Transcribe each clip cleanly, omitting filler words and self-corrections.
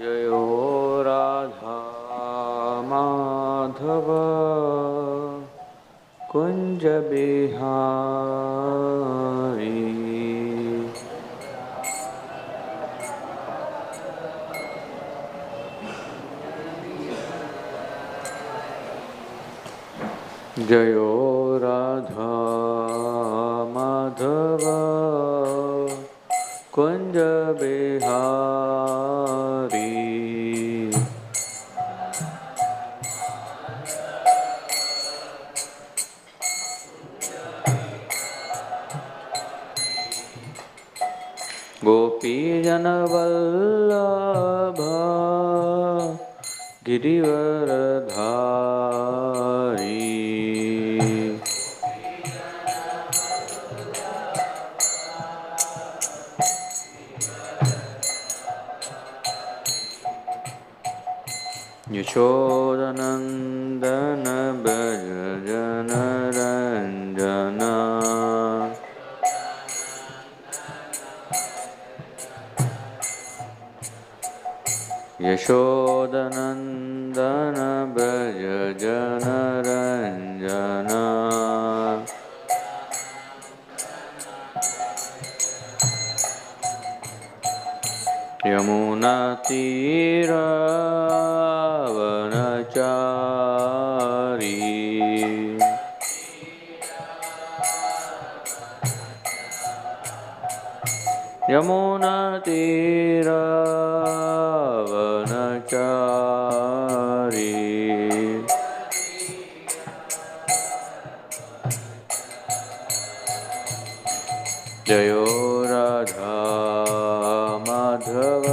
जयो राधा माधव कुंज बिहारी जयो राधा माधव कुंज बिहारी गोपी जन वल्लभ गिरिवरधारी यशोदनंदन ब्रज जन रंजना यशोदनंदन ब्रज जन रंजना यमुना तीरावनचारी यमुना तीरावनचारी जयो राधा माधव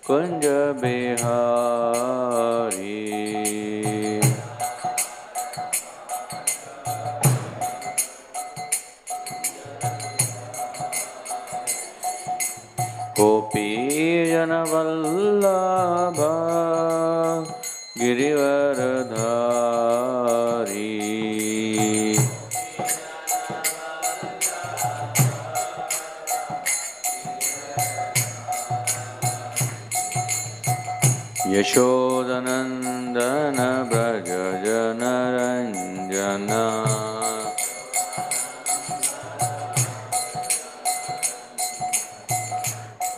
कुंज बिहारी गोपी जन वल्लभ गिरिवरधारी यशोदनंदन ब्रज जन रंजना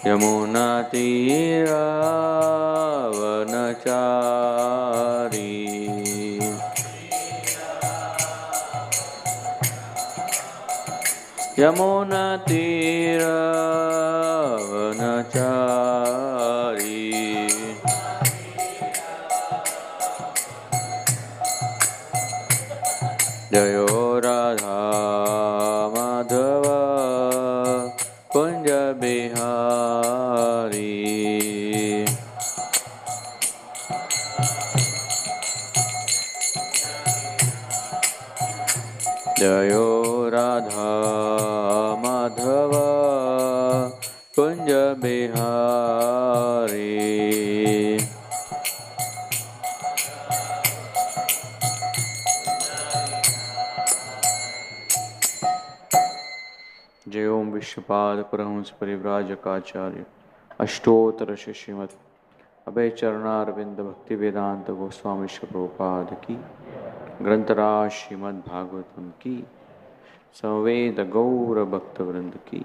यमुना तीरावनचारी यमुना तीरावनचारी जयो राधा माधव कुंज बिहारी जयो राधा माधव कुंज बिहारी जय ओम विश्वपाद परमहंस परिव्राजकाचार्य अष्टोत्तर श्रीमद् अभय चरणारविंद भक्ति वेदांत गोस्वामी प्रभुपाद की ग्रंथराज श्रीमद् भागवतम की संवेद गौर भक्त वृंद की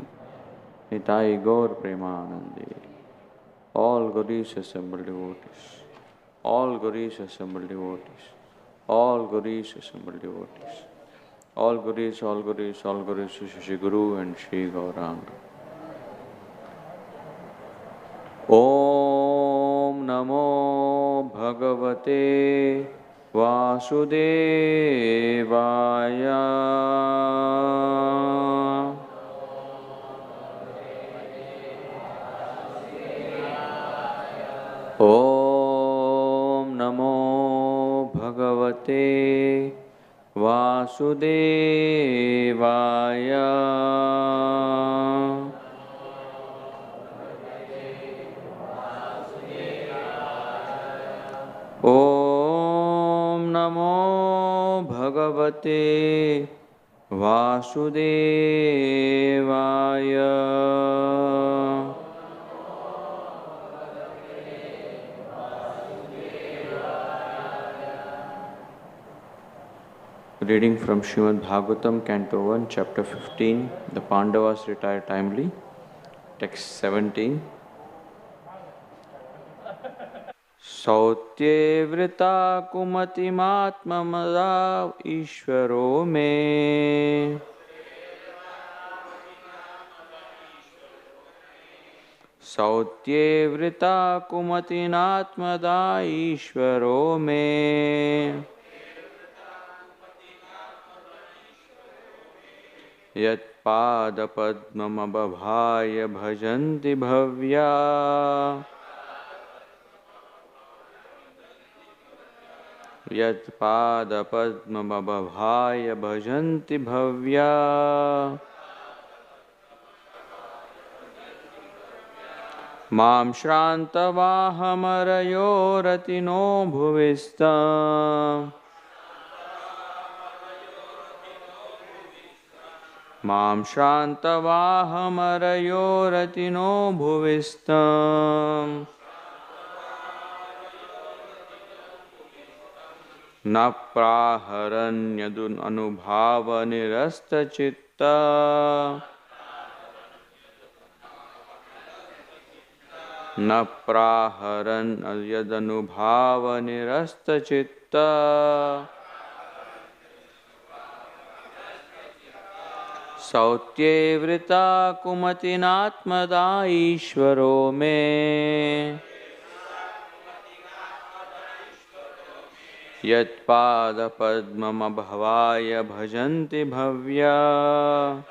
निताई गौर प्रेमानंदे all goddess assembled devotees all goddess assembled devotees all goddess assembled devotees all goddess Shri Guru and Shri Gauranga. Om Namo Bhagavate Vasudevaya. Om Namo Bhagavate Vasudevaya. Om Namo Bhagavate Vasudevaya. Reading from Srimad Bhagavatam, Canto 1, Chapter 15. The Pandavas retire timely. Text 17. Sautye vrita kumatimatmamada ishvaro me. Sautye vrita kumatinatmada ishvaro me. Yat pada padmamabhavaya bhajanti bhavya. Yat pada padmamabhavaya bhajanti bhavya. Mam shrantavahamayo ratino bhuvista. Mam shrantavahamayo ratino bhuvista. Na praharanyadun anubhava nirasta chitta. Na praharan yadanubhava nirasta chitta. Sautye vrita kumatinatmada ishvaro me. Yat pada padmamabhavaya bhajanti bhavya.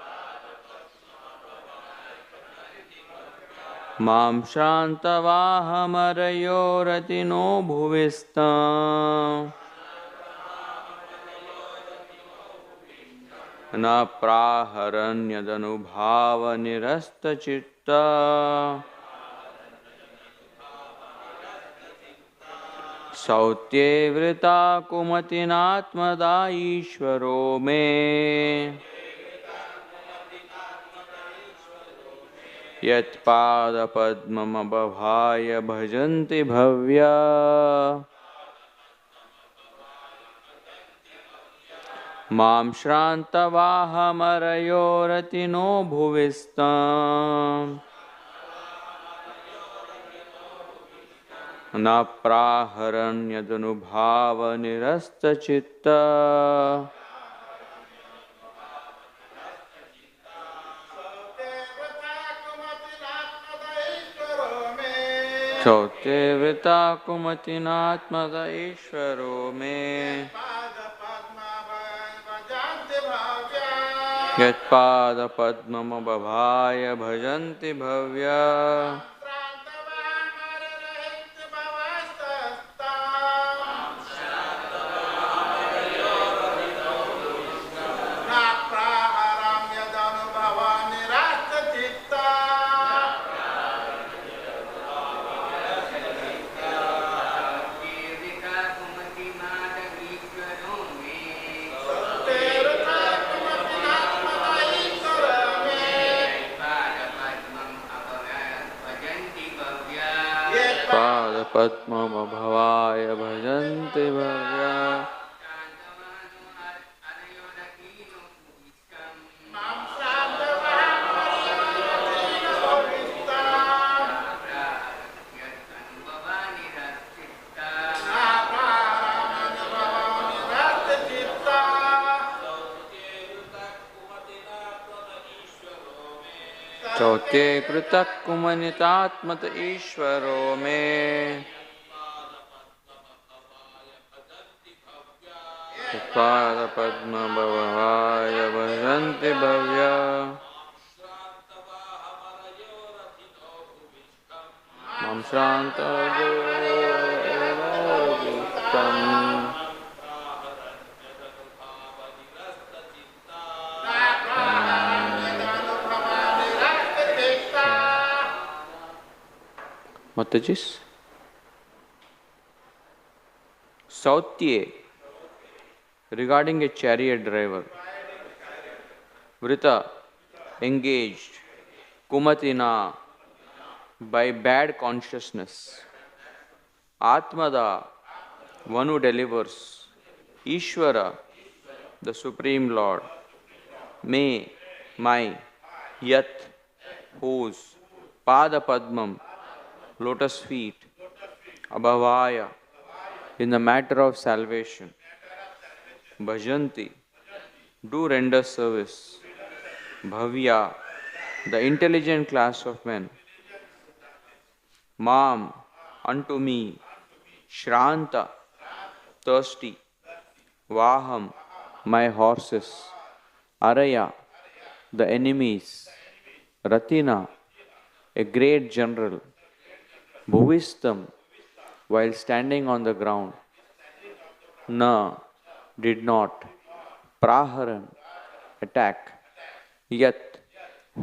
Mam shrantavahamayo ratino bhuvista. Na praharanyadanubhava nirasta chitta. Sautye vrita kumatinatmada ishvaro me. Yat pada padmamabhavaya bhajanti bhavya. Mam shrantavahamayo ratino bhuvista. Na praharanyadanubhava nirasta chitta. Sautye vrita kumatinatmada ishvaro me. Yat pada padmamabhavaya bhajanti bhavya. Padmamabhavaya bhajanti bhavya. Sautye kritak kumanitatmata ishvaro me. Pada padmamabhavaya bhajanti bhavya. Mam shrantavahamayo. Matajis. Sautye, regarding a chariot driver. Vrita, engaged. Kumatina, by bad consciousness. Atmada, one who delivers. Ishvara, the Supreme Lord, may my Yat, whose Pada Padmam, lotus feet, Abhavaya, in the matter of salvation, Bhajanti, do render service, Bhavya, the intelligent class of men, Mam, unto me, Shranta, thirsty, Vaham, my horses, Araya, the enemies, Ratina, a great general, Bhuvistam, while standing on the ground, Na, did not, Praharan, attack, Yat,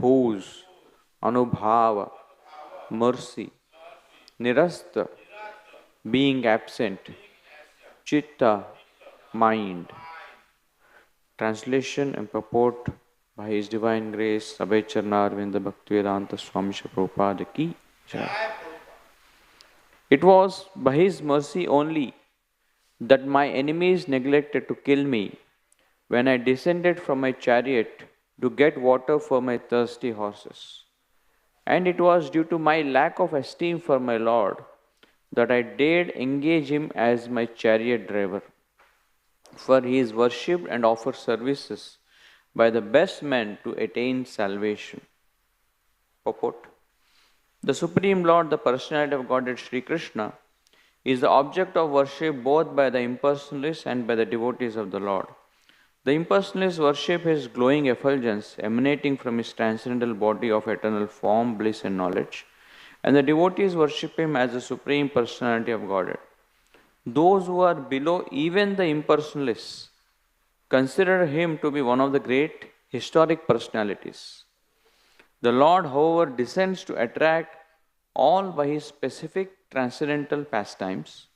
whose, Anubhava, mercy, Nirasta, being absent, Chitta, mind. Translation and purport by His Divine Grace, Abhay Charnarvinda Bhaktivedanta Swami Prabhupada ki Jai. It was by His mercy only that my enemies neglected to kill me when I descended from my chariot to get water for my thirsty horses. And it was due to my lack of esteem for my Lord that I dared engage Him as my chariot driver. For He is worshipped and offers services by the best men to attain salvation. Purport. The Supreme Lord, the personality of Godhead Sri Krishna, is the object of worship both by the impersonalists and by the devotees of the Lord. The impersonalists worship His glowing effulgence emanating from His transcendental body of eternal form, bliss and knowledge, and the devotees worship Him as the Supreme Personality of Godhead. Those who are below even the impersonalists consider Him to be one of the great historic personalities. The Lord, however, descends to attract all by His specific transcendental pastimes,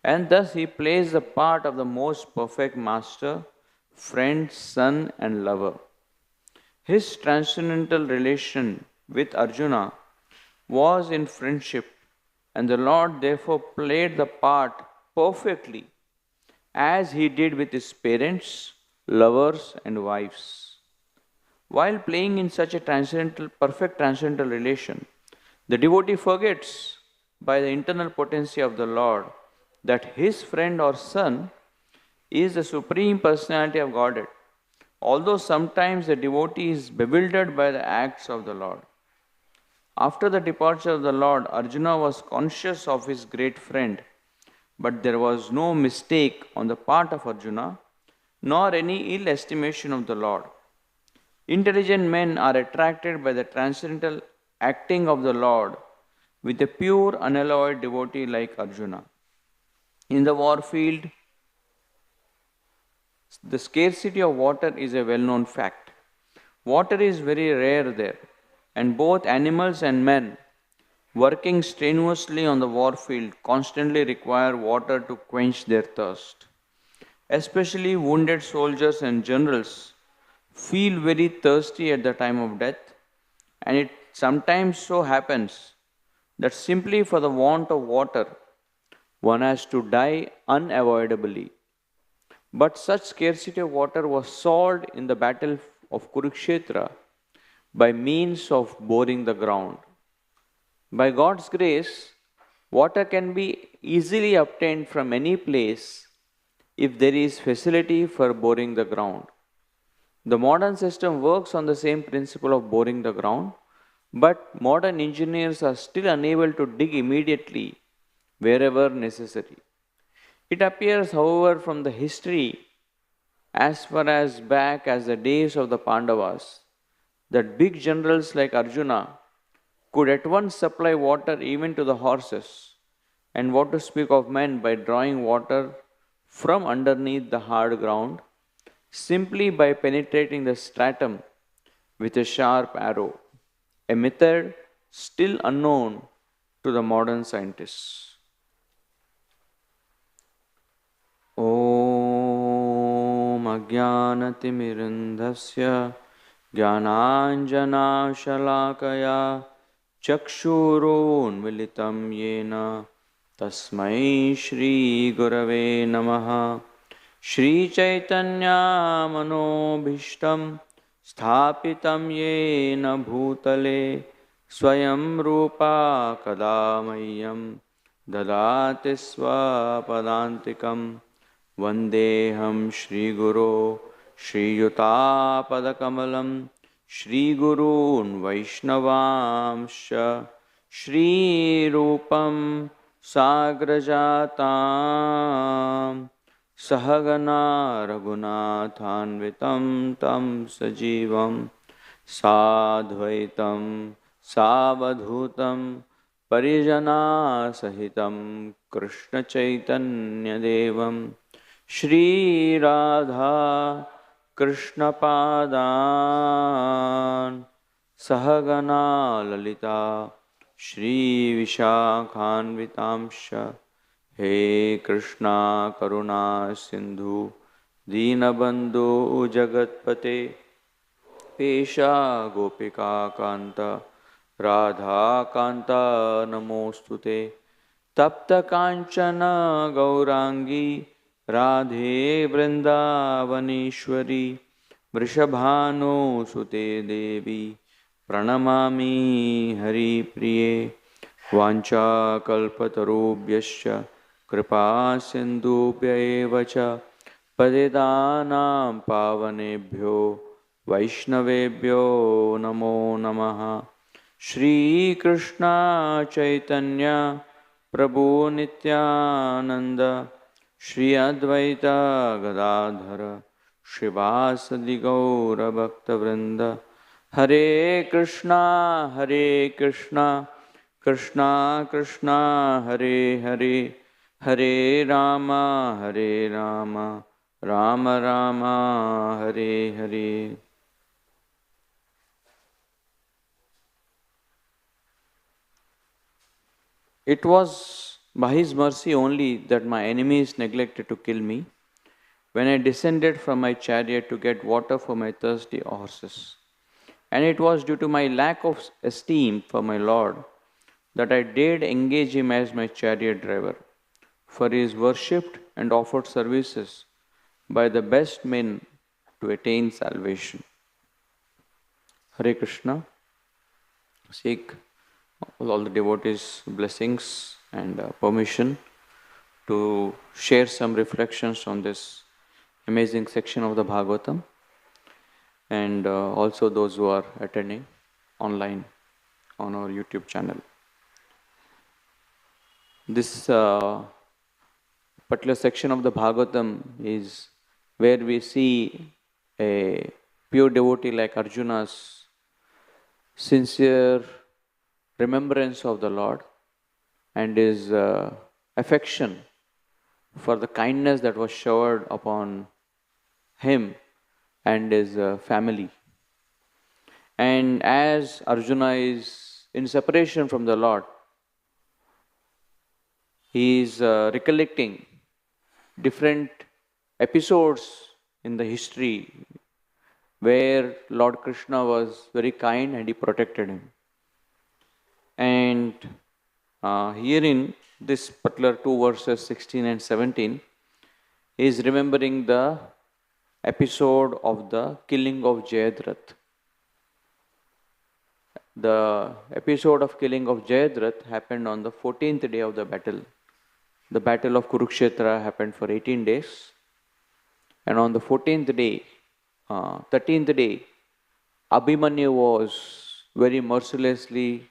and thus He plays the part of the most perfect master, friend, son, and lover. His transcendental relation with Arjuna was in friendship, and the Lord therefore played the part perfectly as He did with His parents, lovers, and wives. While playing in such a perfect transcendental relation, the devotee forgets by the internal potency of the Lord that his friend or son is the Supreme Personality of Godhead, although sometimes the devotee is bewildered by the acts of the Lord. After the departure of the Lord, Arjuna was conscious of his great friend, but there was no mistake on the part of Arjuna, nor any ill estimation of the Lord. Intelligent men are attracted by the transcendental acting of the Lord with a pure, unalloyed devotee like Arjuna. In the war field, the scarcity of water is a well-known fact. Water is very rare there, and both animals and men working strenuously on the war field constantly require water to quench their thirst. Especially wounded soldiers and generals feel very thirsty at the time of death, and it sometimes so happens that simply for the want of water, one has to die unavoidably. But such scarcity of water was solved in the battle of Kurukshetra by means of boring the ground. By God's grace, water can be easily obtained from any place if there is facility for boring the ground. The modern system works on the same principle of boring the ground, but modern engineers are still unable to dig immediately wherever necessary. It appears, however, from the history as far as back as the days of the Pandavas, that big generals like Arjuna could at once supply water even to the horses, and what to speak of men by drawing water from underneath the hard ground simply by penetrating the stratum with a sharp arrow, a method still unknown to the modern scientists. Om Ajnanatimirandhasya Jnananjanashalakaya Chakshurunmilitam Yena Tasmai Shri Gurave Namaha. Shri Chaitanya Manobhishtam Sthapitam Yena Bhutale Swayam Rupa Kadamayyam Dadati Swapadantikam Vandeham Shri Guru Shri Yuta Padakamalam Shri Gurun Vaishnavamsha Shri Rupam Sagrajatam Sahagana Raghunathanvitam Tam Sajivam Sadvaitam Savadhutam Parijana Sahitam Krishna Chaitanya Devam Shri Radha Krishna Padan Sahagana Lalita Shri Vishakhanvitamsha He Krishna Karuna Sindhu Dinabandhu Jagatpate Pesha Gopika Kanta Radha Kanta Namostute Tapta Kanchana Gaurangi Radhe Vrindavaneshwari Vrishabhanu Sute Devi Pranamami Hari Priye Vancha Kalpatarubhyascha Kripa Sindhubhya eva cha Patitanam Pavanebhyo Vaishnavebhyo Namo Namaha Shri Krishna Chaitanya Prabhu Nityananda Shri Advaita Gadadhara Shivasadi Gaura Bhakta Vrinda Hare Krishna Krishna Krishna Hare Hare Hare Rama Rama Rama Hare Hare. It was by His mercy only that my enemies neglected to kill me when I descended from my chariot to get water for my thirsty horses. And it was due to my lack of esteem for my Lord that I dared engage Him as my chariot driver, for He is worshipped and offered services by the best men to attain salvation. Hare Krishna. Seek all the devotees' blessings and permission to share some reflections on this amazing section of the Bhagavatam, and also those who are attending online on our YouTube channel. This particular section of the Bhagavatam is where we see a pure devotee like Arjuna's sincere remembrance of the Lord and his affection for the kindness that was showered upon him and his family. And as Arjuna is in separation from the Lord, he is recollecting different episodes in the history where Lord Krishna was very kind and he protected him. And here in this particular two verses 16 and 17, he is remembering the episode of the killing of Jayadratha. The episode of killing of Jayadratha happened on the 14th day of the battle. The battle of Kurukshetra happened for 18 days. And on the 14th day, 13th day, Abhimanyu was very mercilessly,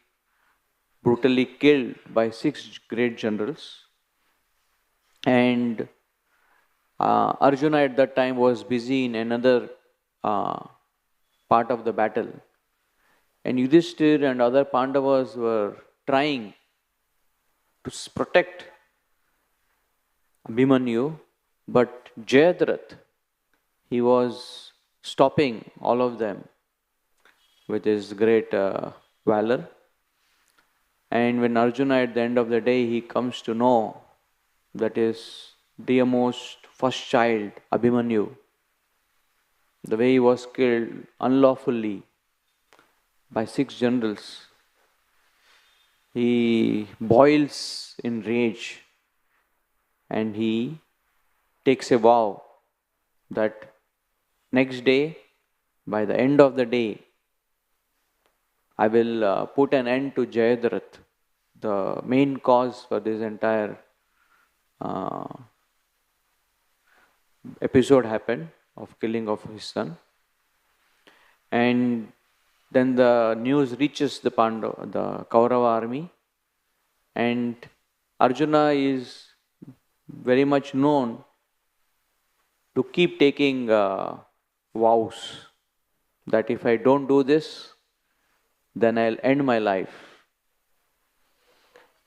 brutally killed by 6 great generals. And Arjuna at that time was busy in another part of the battle. And Yudhishthira and other Pandavas were trying to protect Abhimanyu, but Jayadratha, he was stopping all of them with his great valor. And when Arjuna at the end of the day, he comes to know that his dearmost first child, Abhimanyu, the way he was killed unlawfully by 6 generals, he boils in rage and he takes a vow that next day, by the end of the day, I will put an end to Jayadratha, the main cause for this entire uh, episode happened of killing of his son. And then the news reaches the Kaurava army, and Arjuna is very much known to keep taking vows that if I don't do this, then I'll end my life.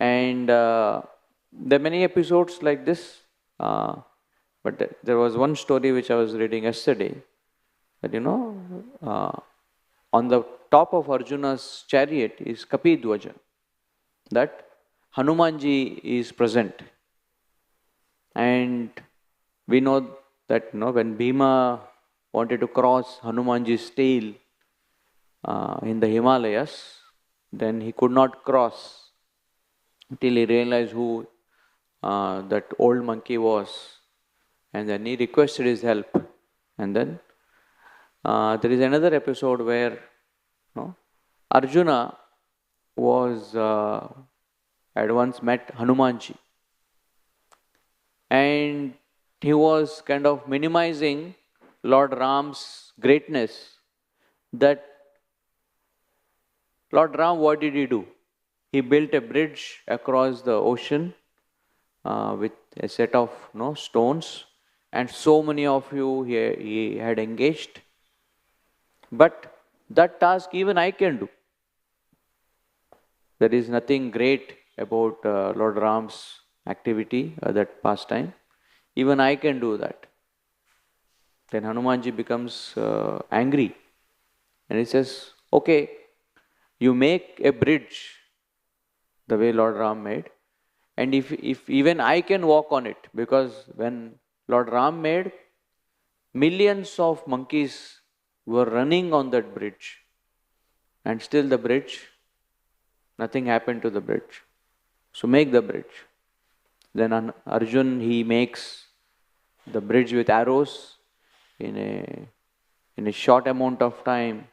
And there are many episodes like this, but there was one story which I was reading yesterday, that on the top of Arjuna's chariot is Kapidwaja, that Hanumanji is present. And we know that when Bhima wanted to cross Hanumanji's tail in the Himalayas, then he could not cross till he realized who that old monkey was, and then he requested his help. And then there is another episode where Arjuna was had once met Hanumanji, and he was kind of minimizing Lord Ram's greatness. That Lord Ram, what did he do? He built a bridge across the ocean with a set of stones, and so many of you he had engaged. But that task even I can do. There is nothing great about Lord Ram's activity, that pastime. Even I can do that. Then Hanumanji becomes angry, and he says, okay, you make a bridge the way Lord Ram made, and if even I can walk on it, because when Lord Ram made, millions of monkeys were running on that bridge, and still the bridge, nothing happened to the bridge. So make the bridge. Then Arjun, he makes the bridge with arrows in a short amount of time.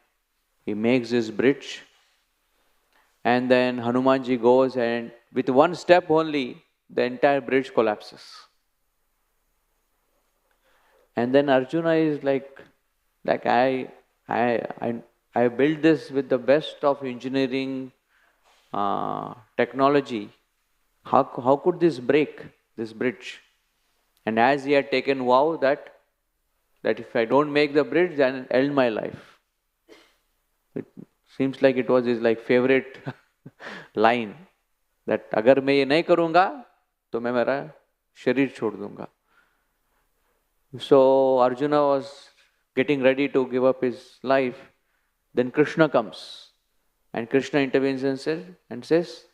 He makes this bridge, and then Hanumanji goes, and with one step only, the entire bridge collapses. And then Arjuna is like I built this with the best of engineering technology. How could this break, this bridge? And as he had taken vow that if I don't make the bridge, then I'll end my life. It seems like it was his favorite line, that अगर मैं ये नहीं करूँगा तो मैं मेरा शरीर छोड़ दूँगा. So Arjuna was getting ready to give up his life. Then Krishna comes, and Krishna intervenes and says,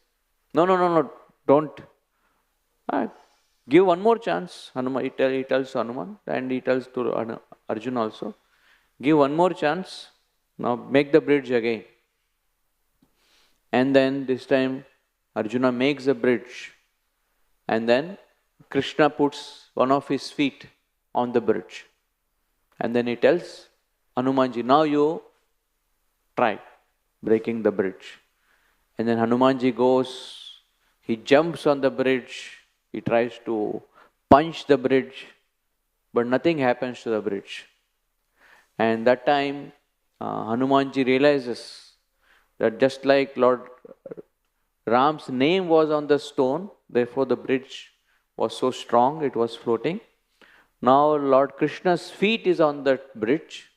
no, don't. Give one more chance. Hanuman, he tells Hanuman, and he tells to Arjuna also, give one more chance. Now make the bridge again. And then this time Arjuna makes the bridge, and then Krishna puts one of his feet on the bridge. And then he tells Hanumanji, now you try breaking the bridge. And then Hanumanji goes, he jumps on the bridge, he tries to punch the bridge, but nothing happens to the bridge. And that time Hanumanji realizes that just like Lord Ram's name was on the stone, therefore the bridge was so strong, it was floating. Now Lord Krishna's feet is on that bridge,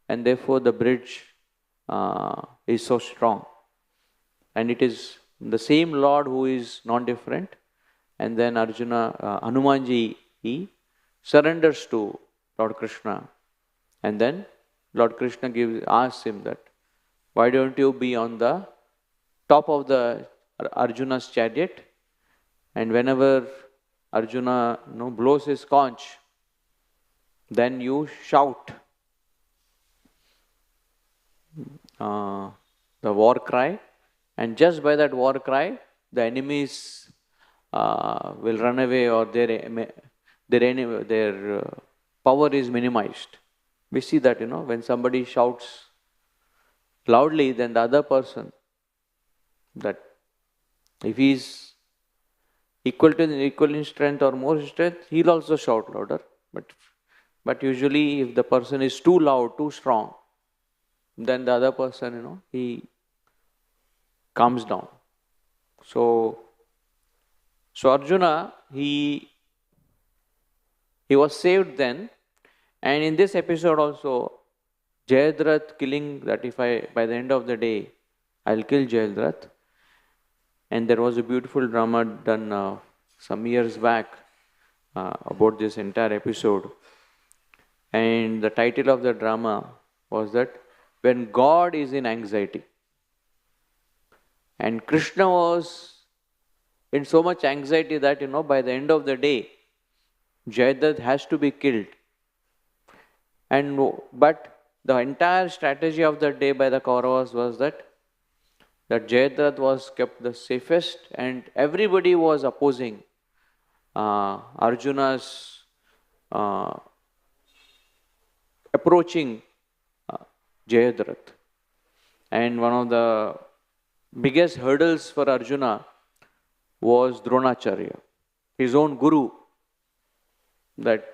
and therefore the bridge is so strong. And it is the same Lord who is non-different. And then Hanumanji, he surrenders to Lord Krishna. And then Lord Krishna asks him that, why don't you be on the top of the Arjuna's chariot, and whenever Arjuna blows his conch, then you shout the war cry, and just by that war cry, the enemies will run away, or their power is minimized. We see that, when somebody shouts loudly, then the other person, that if he is equal in strength or more strength, he'll also shout louder. But usually, if the person is too loud, too strong, then the other person, he calms down. So Arjuna, he was saved then, and in this episode also, Jayadratha killing that by the end of the day, I'll kill Jayadratha. And there was a beautiful drama done some years back about this entire episode. And the title of the drama was that when God is in anxiety. And Krishna was in so much anxiety that, by the end of the day, Jayadratha has to be killed. But the entire strategy of the day by the Kauravas was that Jayadratha was kept the safest, and everybody was opposing Arjuna's approaching Jayadratha. And one of the biggest hurdles for Arjuna was Dronacharya, his own guru. That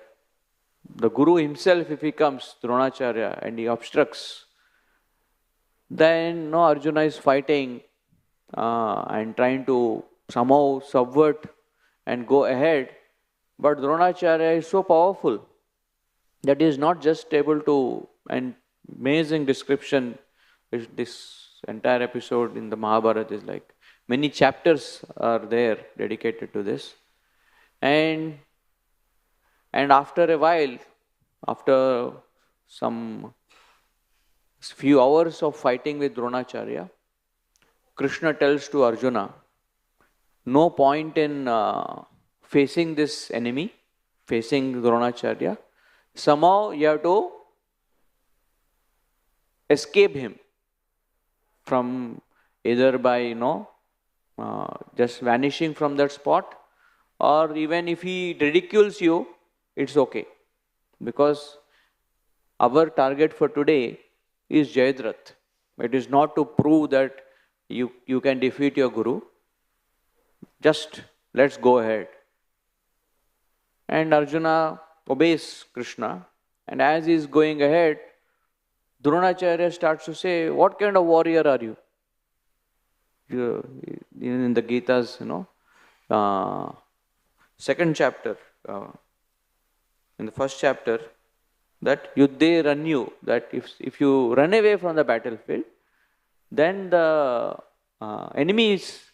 the guru himself, if he comes, Dronacharya, and he obstructs, then Arjuna is fighting and trying to somehow subvert and go ahead. But Dronacharya is so powerful that he is not just able to, and amazing description, this entire episode in the Mahabharata is like, many chapters are there dedicated to this. And after a while, after some few hours of fighting with Dronacharya, Krishna tells to Arjuna, no point in facing this enemy, facing Dronacharya. Somehow you have to escape him from either by, just vanishing from that spot, or even if he ridicules you, it's okay. Because our target for today is Jayadratha. It is not to prove that you can defeat your guru. Just let's go ahead. And Arjuna obeys Krishna. And as he is going ahead, Dronacharya starts to say, what kind of warrior are you? In the Gita's, second chapter, in the first chapter, that Yuddhe Ranyu, that if you run away from the battlefield, then the enemies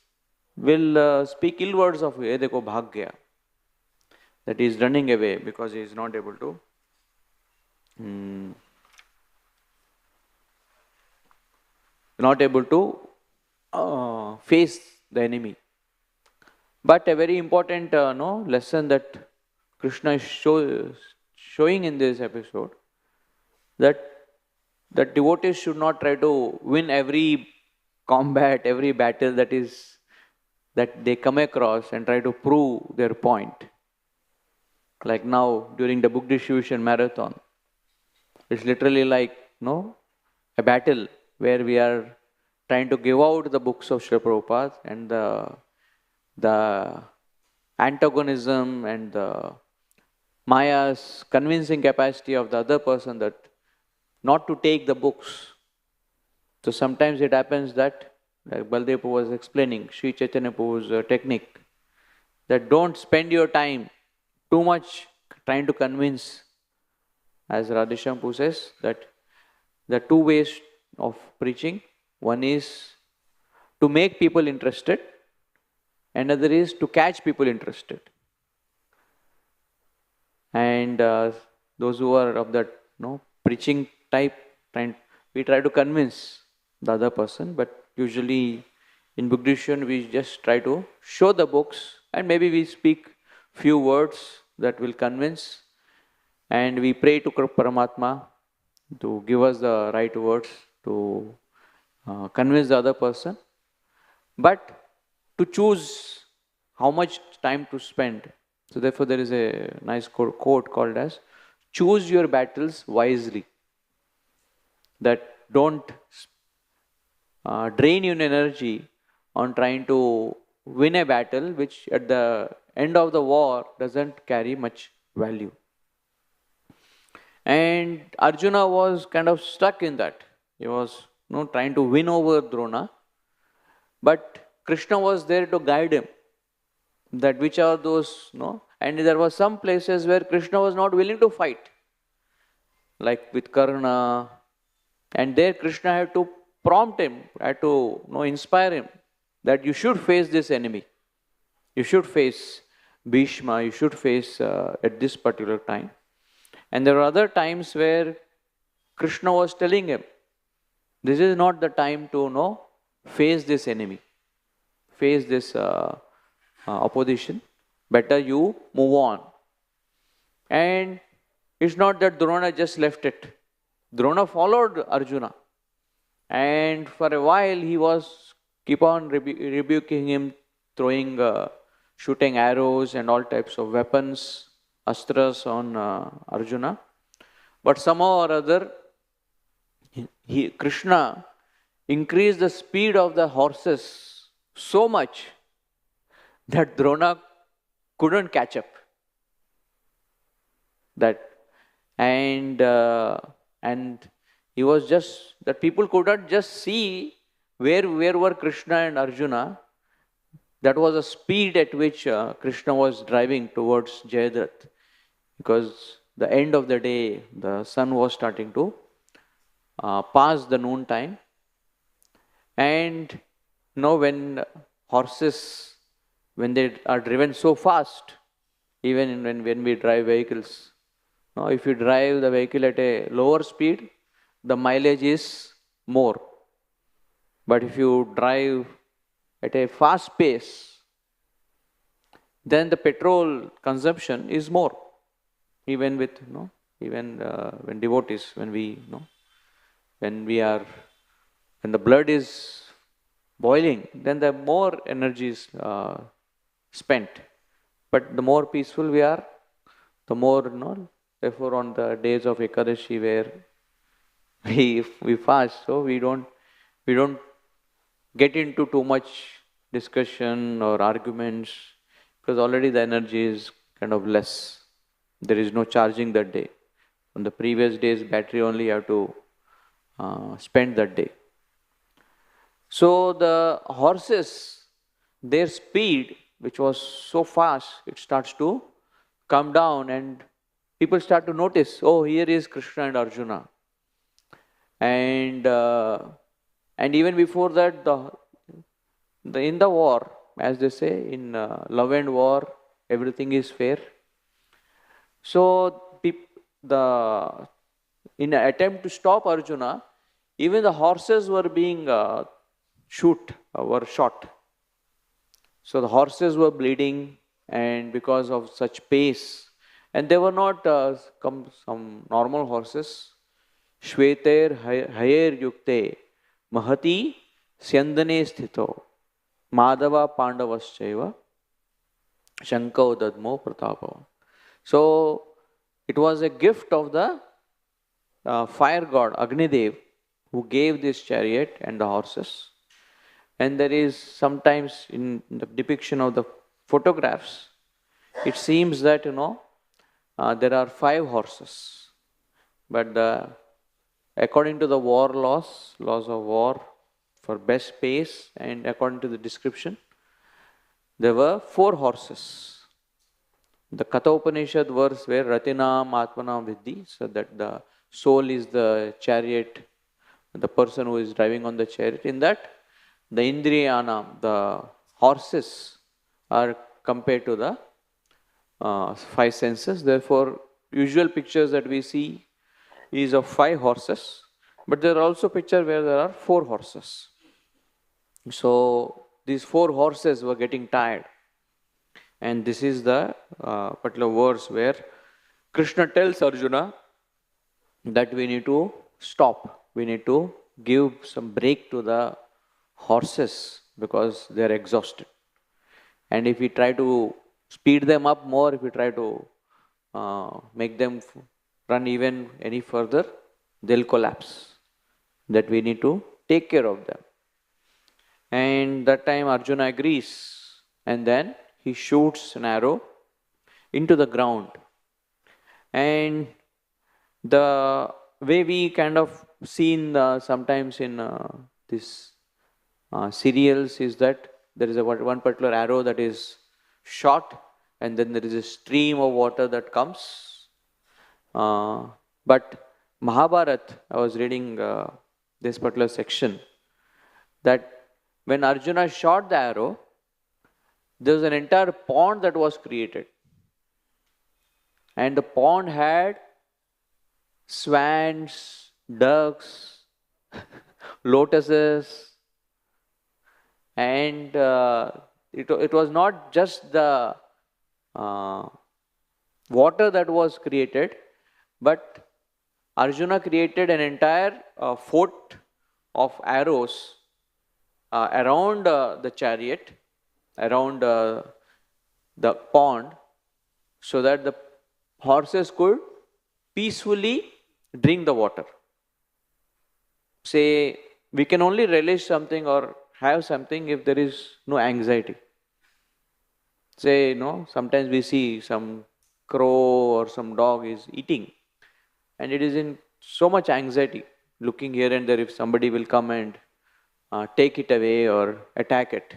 will speak ill words of you. Dekho bhag gaya. That he is running away because he is not able to face the enemy. But a very important lesson that Krishna is showing in this episode, that devotees should not try to win every combat, every battle that they come across and try to prove their point. Like now, during the book distribution marathon, it's literally like, a battle where we are trying to give out the books of Srila Prabhupada, and the antagonism and the Maya's convincing capacity of the other person that not to take the books. So sometimes it happens that, like Baldev was explaining, Sri Chaitanya Prabhu's technique, that don't spend your time too much trying to convince. As Radhesham Prabhu says, that the two ways of preaching, one is to make people interested, another is to catch people interested. And those who are of that preaching type, we try to convince the other person, but usually in book distribution we just try to show the books, and maybe we speak few words that will convince, and we pray to Paramatma to give us the right words to convince the other person. But to choose how much time to spend. So therefore there is a nice quote called as, choose your battles wisely. That don't drain your energy on trying to win a battle which at the end of the war doesn't carry much value. And Arjuna was kind of stuck in that. He was trying to win over Drona, but Krishna was there to guide him. That which are those, and there were some places where Krishna was not willing to fight, like with Karna, and there Krishna had to prompt him, had to inspire him that you should face this enemy. You should face Bhishma, you should face at this particular time. And there are other times where Krishna was telling him, this is not the time to face this enemy, face this opposition. Better you move on. And it's not that Drona just left it. Drona followed Arjuna. And for a while he was keep on rebuking him, throwing, shooting arrows and all types of weapons, astras on Arjuna. But somehow or other, Krishna increased the speed of the horses so much that Drona couldn't catch up. And he was just, that people could not just see where were Krishna and Arjuna. That was the speed at which Krishna was driving towards Jayadratha, because the end of the day, the sun was starting to pass the noon time. And when horses, when they are driven so fast, even when we drive vehicles, if you drive the vehicle at a lower speed, the mileage is more. But if you drive at a fast pace, then the petrol consumption is more. Even with, when devotees, when the blood is boiling, then the more energy is spent. But the more peaceful we are, the more, therefore on the days of Ekadashi where we fast, so we don't get into too much discussion or arguments, because already the energy is kind of less. There is no charging that day. On the previous day's battery only you have to spend that day. So the horses, their speed, which was so fast, it starts to come down, and people start to notice, oh, here is Krishna and Arjuna. And even before that, in the war, as they say, in love and war, everything is fair. So in an attempt to stop Arjuna, even the horses were being shot. So the horses were bleeding, and because of such pace, and they were not some normal horses. Shveter hayer yukte mahati syandane sthito madava pandavaschaiva shankau dadmo pratapava. So it was a gift of the fire god Agnidev, who gave this chariot and the horses. And there is sometimes in the depiction of the photographs, it seems that there are 5 horses, but according to the war laws of war, for best pace, and according to the description, there were 4 horses. The Katha Upanishad verse where Ratinam Atmanam Vidhi, so that the soul is the chariot, the person who is driving on the chariot. In that, the Indriyanam, the horses, are compared to the 5 senses. Therefore, usual pictures that we see is of 5 horses, but there are also pictures where there are 4 horses. So these 4 horses were getting tired, and this is the particular verse where Krishna tells Arjuna that we need to stop, we need to give some break to the horses because they are exhausted. And if we try to speed them up more, if we try to make them run even any further, they'll collapse. That we need to take care of them. And that time Arjuna agrees. And then he shoots an arrow into the ground. And the way we kind of seen sometimes in this serials is that there is one particular arrow that is shot, and then there is a stream of water that comes. But Mahabharata, I was reading this particular section, that when Arjuna shot the arrow, there was an entire pond that was created. And the pond had swans, ducks, lotuses, and it was not just the water that was created, but Arjuna created an entire fort of arrows around the chariot, around the pond, so that the horses could peacefully drink the water. Say, we can only relish something or have something if there is no anxiety. Say, sometimes we see some crow or some dog is eating, and it is in so much anxiety, looking here and there if somebody will come and take it away or attack it.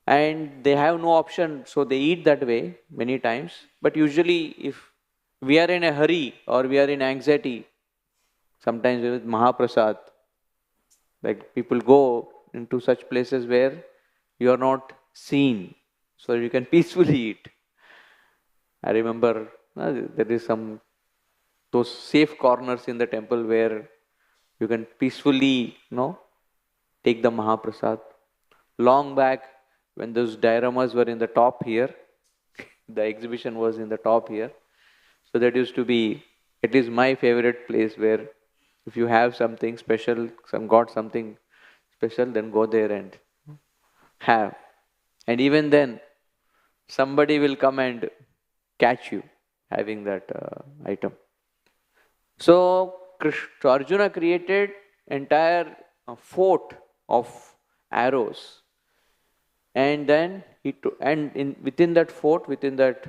And they have no option, so they eat that way many times. But usually if we are in a hurry or we are in anxiety, sometimes with Mahaprasad, like people go into such places where you are not seen, so you can peacefully eat. I remember there is those safe corners in the temple where you can peacefully, take the Mahaprasad. Long back, when those dioramas were in the top here, the exhibition was in the top here. So that used to be at least my favorite place, where if you have something special, got something special, then go there and have. And even then, somebody will come and catch you having that item. So Arjuna created entire fort of arrows. And then within that fort, within that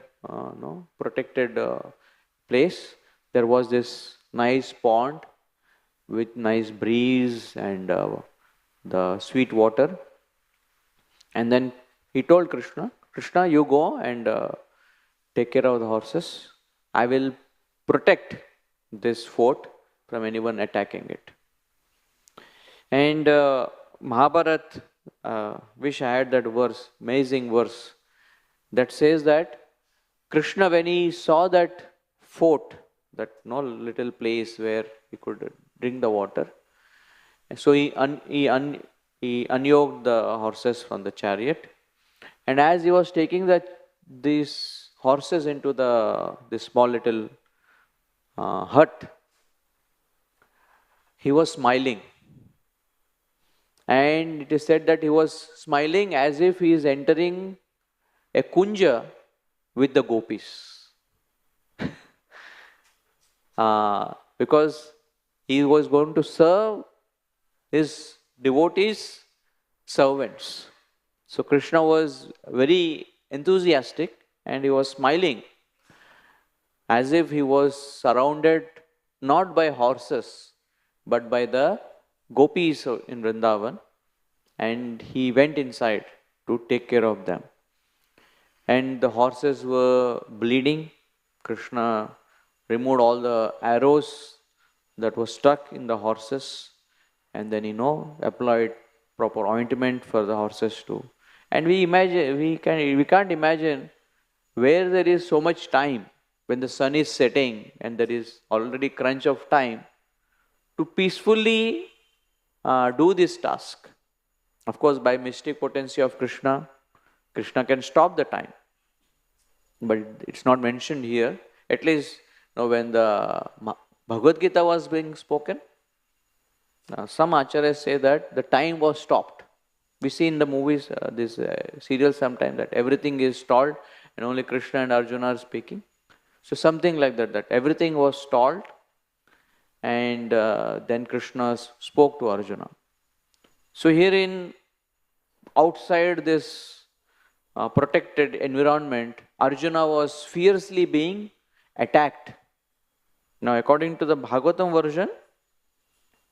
protected place, there was this nice pond with nice breeze and the sweet water. And then he told Krishna, you go and take care of the horses. I will protect this fort from anyone attacking it. And Mahabharata, wish I had that verse, amazing verse, that says that Krishna, when he saw that fort, that little place where he could drink the water, so he unyoked the horses from the chariot, and as he was taking these horses into this small little hut, he was smiling. And it is said that he was smiling as if he is entering a kunja with the gopis. Because he was going to serve his devotees' servants. So Krishna was very enthusiastic and he was smiling as if he was surrounded not by horses but by the gopis in Vrindavan, and he went inside to take care of them. And the horses were bleeding. Krishna removed all the arrows that were stuck in the horses, and then applied proper ointment for the horses too. And we can't imagine where there is so much time, when the sun is setting and there is already crunch of time, to peacefully do this task. Of course, by mystic potency of Krishna can stop the time. But it's not mentioned here. At least when the Bhagavad Gita was being spoken, some acharyas say that the time was stopped. We see in the movies, this serial sometimes, that everything is stalled and only Krishna and Arjuna are speaking. So something like that, that everything was stalled, and then Krishna spoke to Arjuna. So here in outside this protected environment, Arjuna was fiercely being attacked. Now, according to the Bhagavatam version,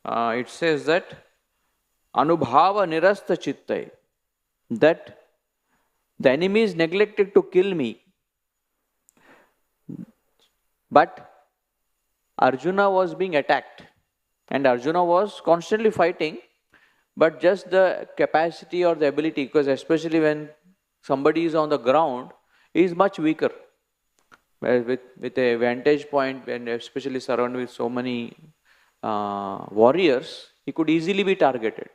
it says that Anubhava nirasta chittai, that the enemy is neglected to kill me. But Arjuna was being attacked, and Arjuna was constantly fighting, but just the capacity or the ability, because especially when somebody is on the ground, he is much weaker. With a vantage point, and especially surrounded with so many warriors, he could easily be targeted.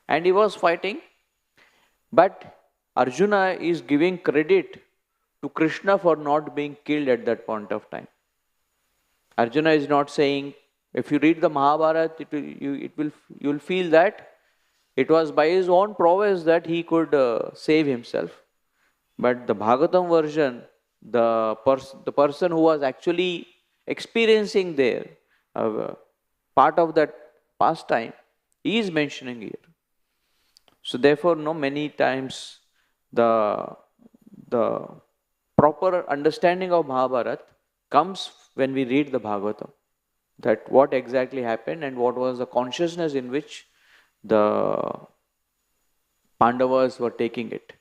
And he was fighting, but Arjuna is giving credit to Krishna for not being killed at that point of time. Arjuna is not saying, if you read the Mahabharata, you'll feel that it was by his own prowess that he could save himself. But the Bhagavatam version, the person who was actually experiencing there, part of that pastime, he is mentioning here. So therefore, many times the proper understanding of Mahabharata comes when we read the Bhagavatam, that what exactly happened and what was the consciousness in which the Pandavas were taking it.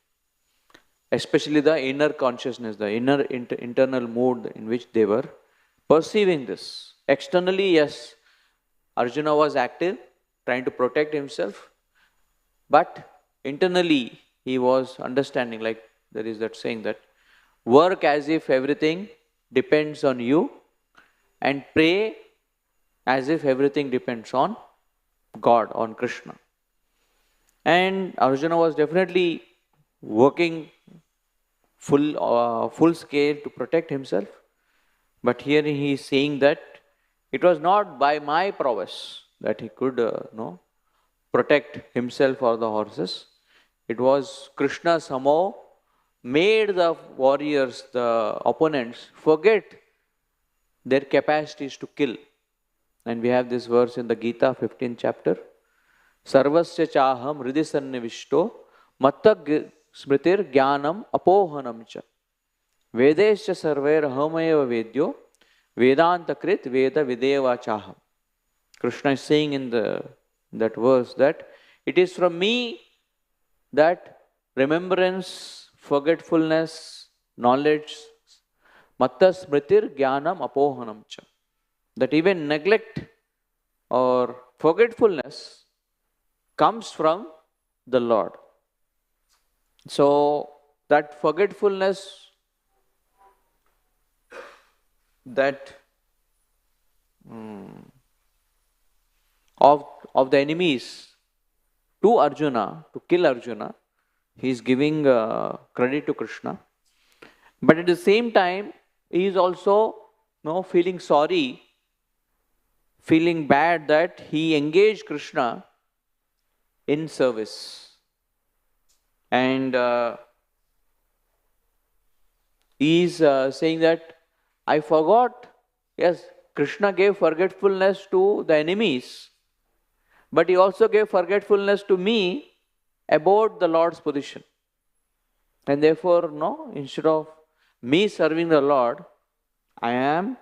Especially the inner consciousness, the inner internal mood in which they were perceiving this. Externally, yes, Arjuna was active, trying to protect himself, but internally he was understanding, like there is that saying that work as if everything depends on you, and pray as if everything depends on God, on Krishna. And Arjuna was definitely working full scale to protect himself. But here he is saying that it was not by my prowess that he could protect himself or the horses. It was Krishna somehow made the warriors, the opponents, forget their capacities to kill. And we have this verse in the Gita, 15th chapter. Sarvasya chaham hridhi sannivishto matta smritir jnanam apohanam cha. Vedesya sarvair ahameva vedyo vedanta krit veda videva chaham. Krishna is saying in that verse that it is from me that remembrance, forgetfulness, knowledge, matta smritir jnanam apohanam cha. That even neglect or forgetfulness comes from the Lord. So that forgetfulness, that of the enemies to Arjuna, to kill Arjuna, he is giving credit to Krishna. But at the same time, he is also feeling sorry, feeling bad that he engaged Krishna in service. And he is saying that I forgot. Yes, Krishna gave forgetfulness to the enemies, but he also gave forgetfulness to me about the Lord's position. And therefore, instead of me serving the Lord, I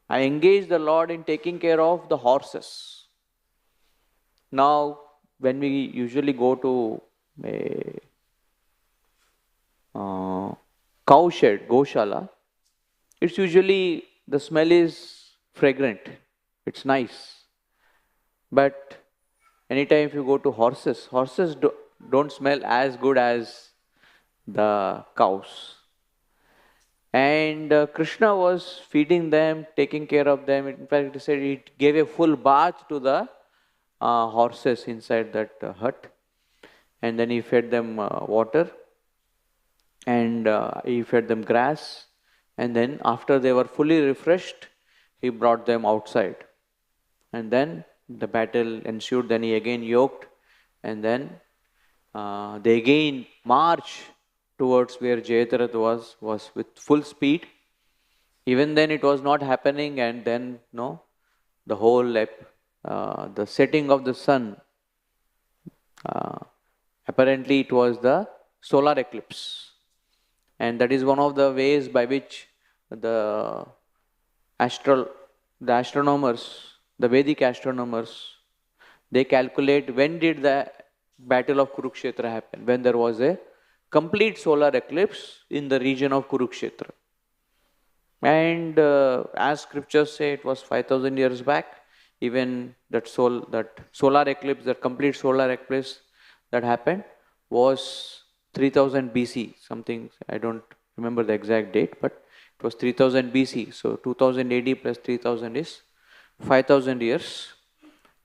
engage the Lord in taking care of the horses. Now, when we usually go to a cow shed, Goshala, it's usually the smell is fragrant. It's nice. But anytime if you go to horses don't smell as good as the cows. And Krishna was feeding them, taking care of them. In fact, he said he gave a full bath to the horses inside that hut. And then he fed them water. And he fed them grass. And then after they were fully refreshed, he brought them outside. And then the battle ensued. Then he again yoked. And then they again marched towards where Jayadratha was with full speed. Even then it was not happening, and then the whole the setting of the sun, apparently it was the solar eclipse, and that is one of the ways by which the the astronomers, the Vedic astronomers, they calculate when did the battle of Kurukshetra happen, when there was a complete solar eclipse in the region of Kurukshetra. And as scriptures say, it was 5,000 years back. Even that solar eclipse, that complete solar eclipse that happened was 3000 BC, something, I don't remember the exact date, but it was 3000 BC. So 2000 AD plus 3000 is 5000 years.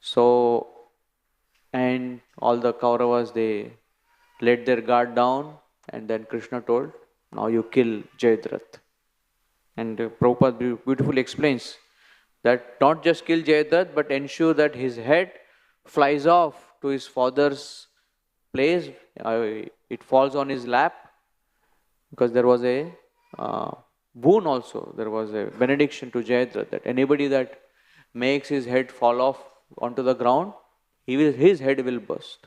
So, and all the Kauravas, they let their guard down, and then Krishna told, now you kill Jayadratha. And Prabhupada beautifully explains that not just kill Jayadratha, but ensure that his head flies off to his father's place. It falls on his lap, because there was a boon also. There was a benediction to Jayadratha that anybody that makes his head fall off onto the ground, his head will burst.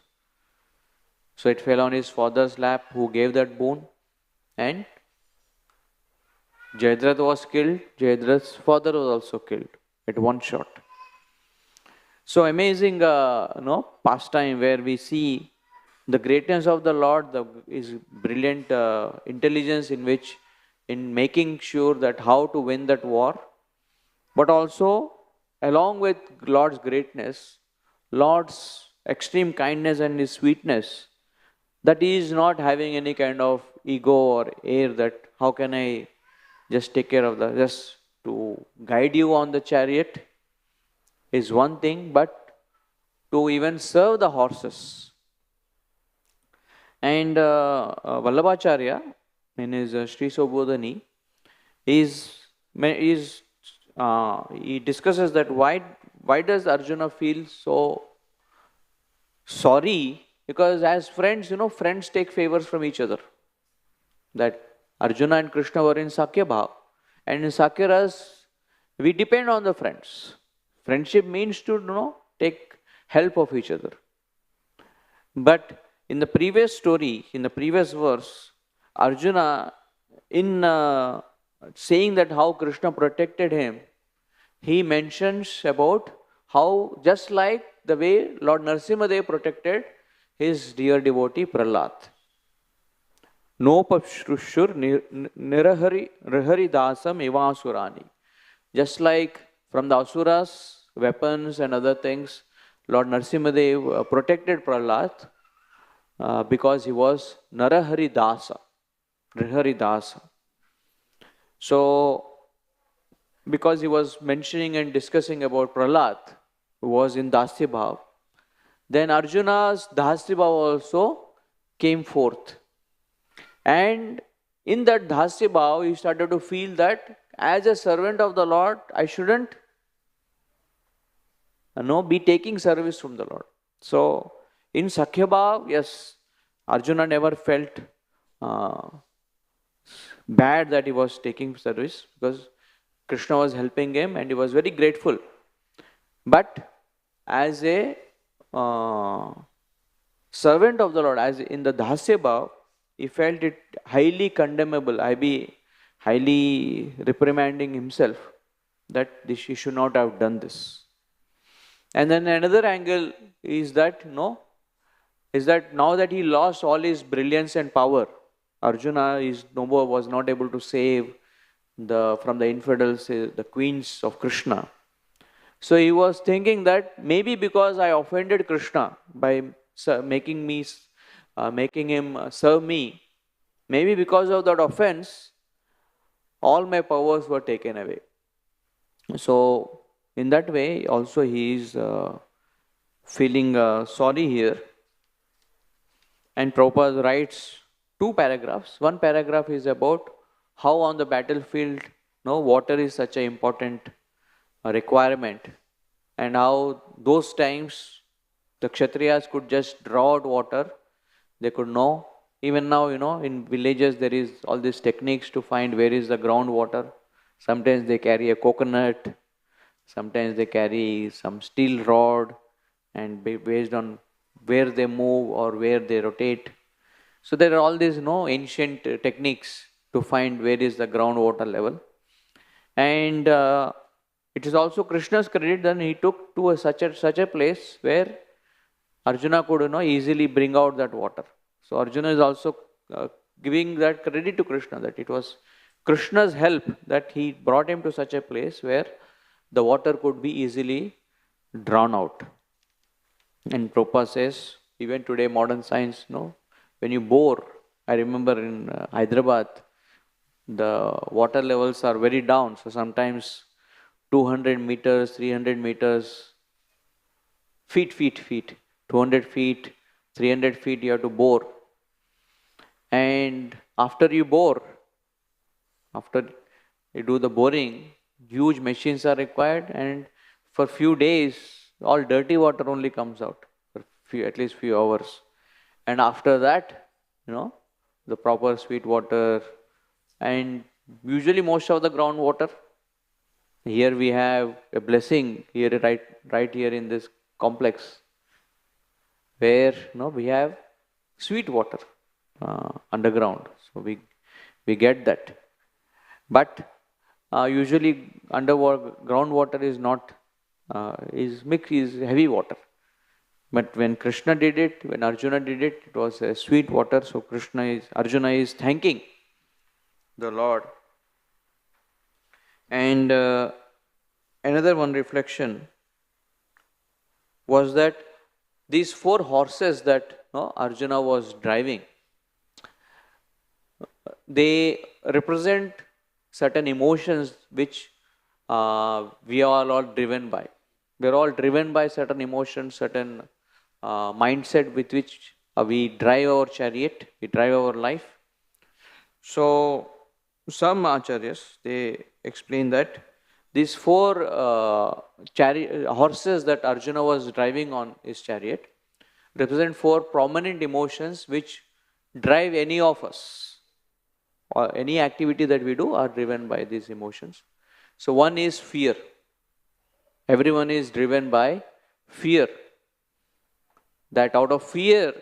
So it fell on his father's lap, who gave that boon, and Jayadratha was killed. Jayadratha's father was also killed at one shot. So amazing, pastime where we see the greatness of the Lord, His brilliant intelligence in making sure that how to win that war, but also along with Lord's greatness, Lord's extreme kindness and His sweetness, that He is not having any kind of ego or air that how can I just take care of just to guide you on the chariot is one thing, but to even serve the horses. And Vallabhacharya, in his Sri Sobodhani, he discusses that why does Arjuna feel so sorry? Because as friends, friends take favors from each other. That Arjuna and Krishna were in Sakya Bhav, and in Sakya Ras, we depend on the friends. Friendship means to take help of each other. But in the previous story, in the previous verse, Arjuna, in saying that how Krishna protected him, he mentions about how just like the way Lord Narasimhadev protected his dear devotee Prahlad. Nopashrushur nirahari dasam evasurani. Just like from the asuras, weapons and other things, Lord Narasimhadev protected Prahlad because he was Narahari Dasa, Nirahari Dasa. So, because he was mentioning and discussing about Prahlad, who was in Dasya Bhav, then Arjuna's Dasya Bhav also came forth. And in that Dasya Bhav, he started to feel that as a servant of the Lord, I shouldn't be taking service from the Lord. So, in Sakhya Bhav, yes, Arjuna never felt bad that he was taking service, because Krishna was helping him and he was very grateful. But as a servant of the Lord, as in the Dasya Bhav, he felt it highly condemnable. I be highly reprimanding himself that he should not have done this. And then another angle is that now that he lost all his brilliance and power, Arjuna was not able to save from the infidels, the queens of Krishna. So he was thinking that maybe because I offended Krishna by making him serve me, maybe because of that offense, all my powers were taken away. So in that way, also he is feeling sorry here. And Prabhupada writes 2 paragraphs. One paragraph is about how on the battlefield, water is such an important requirement, and how those times the Kshatriyas could just draw out water. They could know. Even now, in villages there is all these techniques to find where is the groundwater, Sometimes they carry a coconut, sometimes they carry some steel rod, and based on where they move or where they rotate. So there are all these ancient techniques to find where is the groundwater level. And it is also Krishna's credit that he took to such a place where Arjuna could easily bring out that water. So Arjuna is also giving that credit to Krishna, that it was Krishna's help that he brought him to such a place where the water could be easily drawn out. And Prabhupada says, even today modern science, when you bore, I remember in Hyderabad, the water levels are very down. So sometimes 200 meters, 300 meters, feet, 200 feet, 300 feet you have to bore. And after you bore, after you do the boring, huge machines are required, and for few days, all dirty water only comes out, for at least few hours. And after that, the proper sweet water, and usually most of the groundwater, here we have a blessing here, right here in this complex, where we have sweet water underground. So we get that. But usually underwater groundwater is not is mixed, is heavy water. But when Krishna did it, when Arjuna did it, it was a sweet water. So Arjuna is thanking the Lord. And another one reflection was that these 4 horses that Arjuna was driving, they represent certain emotions which we are all driven by. We are all driven by certain emotions, certain mindset with which we drive our chariot, we drive our life. So some acharyas, they explain that these 4 horses that Arjuna was driving on his chariot represent 4 prominent emotions which drive any of us, or any activity that we do are driven by these emotions. So one is fear. Everyone is driven by fear. That out of fear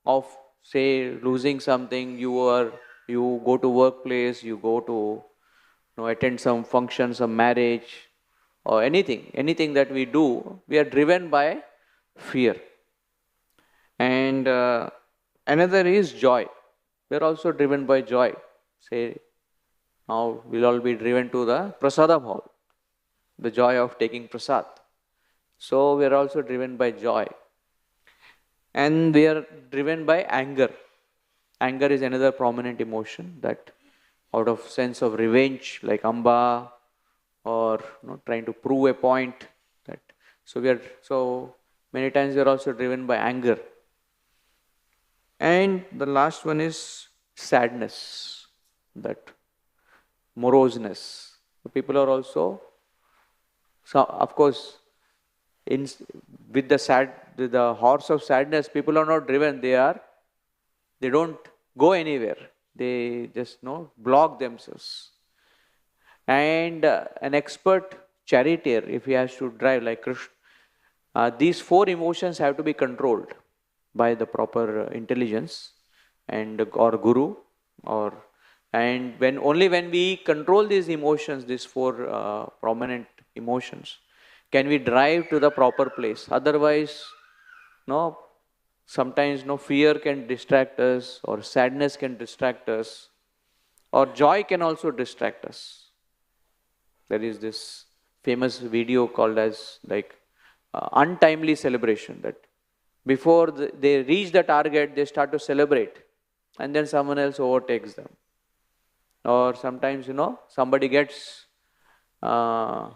of, say, losing something, you go to workplace, you go to attend some function, some marriage, or anything that we do, we are driven by fear. And another is joy. We are also driven by joy. Say, now we'll all be driven to the prasadam hall, the joy of taking prasad. So we are also driven by joy. And we are driven by anger. Anger is another prominent emotion, that out of sense of revenge, like Amba, or trying to prove a point. That so many times we are also driven by anger. And the last one is sadness, that moroseness. The people are also, so of course, with the horse of sadness, people are not driven. They don't go anywhere. They just block themselves. And an expert charioteer, if he has to drive like Krishna, these 4 emotions have to be controlled by the proper intelligence or guru, and only when we control these emotions, these 4 prominent emotions, can we drive to the proper place. Otherwise, sometimes fear can distract us, or sadness can distract us, or joy can also distract us. There is this famous video called as untimely celebration, that before they reach the target, they start to celebrate, and then someone else overtakes them. Or sometimes, somebody gets 80%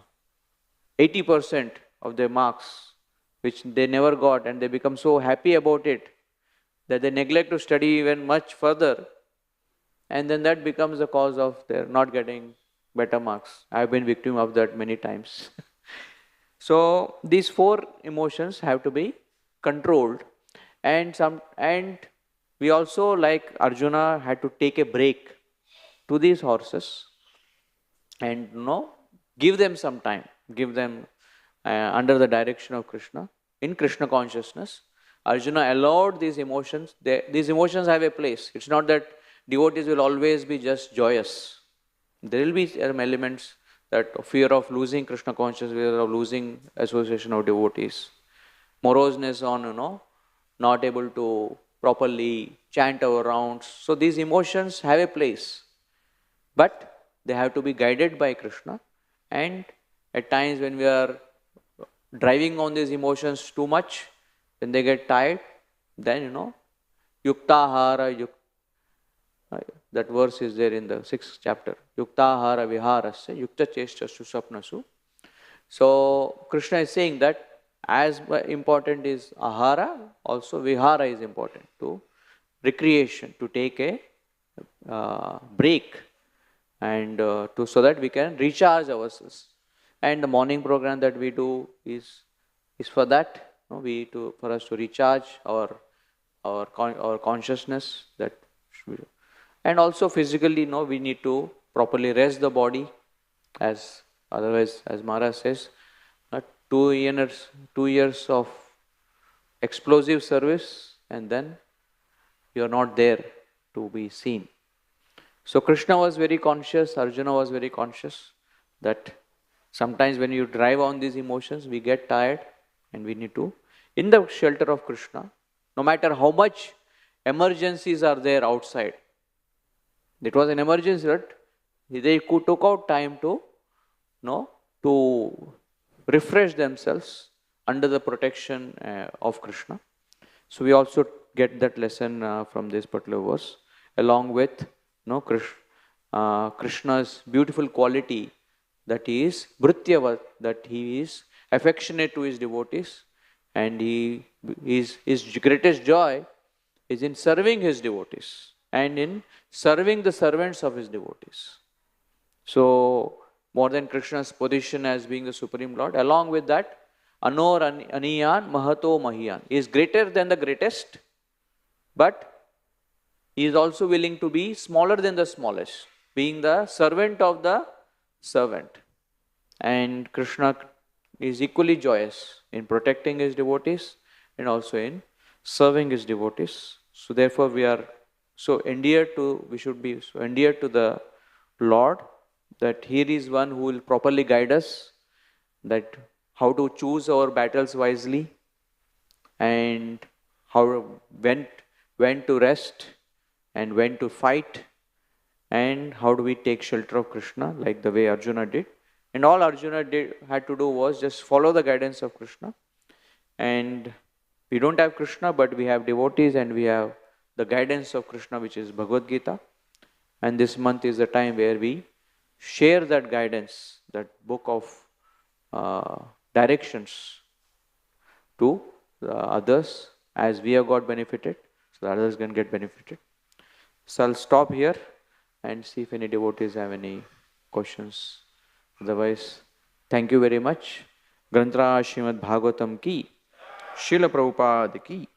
of their marks, which they never got, and they become so happy about it that they neglect to study even much further, and then that becomes the cause of their not getting better marks. I have been victim of that many times. So these 4 emotions have to be controlled, and we also, like Arjuna, had to take a break to these horses, and give them some time, give them under the direction of Krishna, in Krishna consciousness. Arjuna allowed these emotions. These emotions have a place. It's not that devotees will always be just joyous. There will be some elements, that fear of losing Krishna consciousness, fear of losing association of devotees, moroseness on, not able to properly chant our rounds. So these emotions have a place, but they have to be guided by Krishna. And at times when we are driving on these emotions too much, when they get tired, then yuktahara, that verse is there in the 6th chapter. Yuktahara viharasya yukta cheshtasu sapnasu. So Krishna is saying that as important is ahara, also vihara is important, to recreation, to take a break, and so that we can recharge ourselves. And the morning program that we do is for that, for us to recharge our consciousness. That and also physically, we need to properly rest the body, as otherwise, as Maharaj says, 2 years of explosive service, and then you are not there to be seen. So Krishna was very conscious, Arjuna was very conscious that sometimes when you drive on these emotions, we get tired, and we need to, in the shelter of Krishna, no matter how much emergencies are there outside. It was an emergency, but they took out time to refresh themselves under the protection of Krishna. So we also get that lesson from this particular verse, along with Krishna's beautiful quality, that he is Bhrityavat, that he is affectionate to his devotees, and his greatest joy is in serving his devotees and in serving the servants of his devotees. So more than Krishna's position as being the Supreme Lord, along with that, Anor Aniyan Mahato Mahiyan, he is greater than the greatest, but he is also willing to be smaller than the smallest, being the servant of the servant. And Krishna is equally joyous in protecting his devotees and also in serving his devotees. So therefore we should be so endeared to the Lord, that here is one who will properly guide us, that how to choose our battles wisely, and when to rest and when to fight, and how do we take shelter of Krishna, like the way Arjuna did. And all Arjuna had to do was just follow the guidance of Krishna. And we don't have Krishna, but we have devotees, and we have the guidance of Krishna, which is Bhagavad Gita. And this month is the time where we share that guidance, that book of directions, to the others, as we have got benefited, so the others can get benefited. So I'll stop here and see if any devotees have any questions. Otherwise, thank you very much. Granthra Srimad Bhagavatam ki, Srila Prabhupada ki.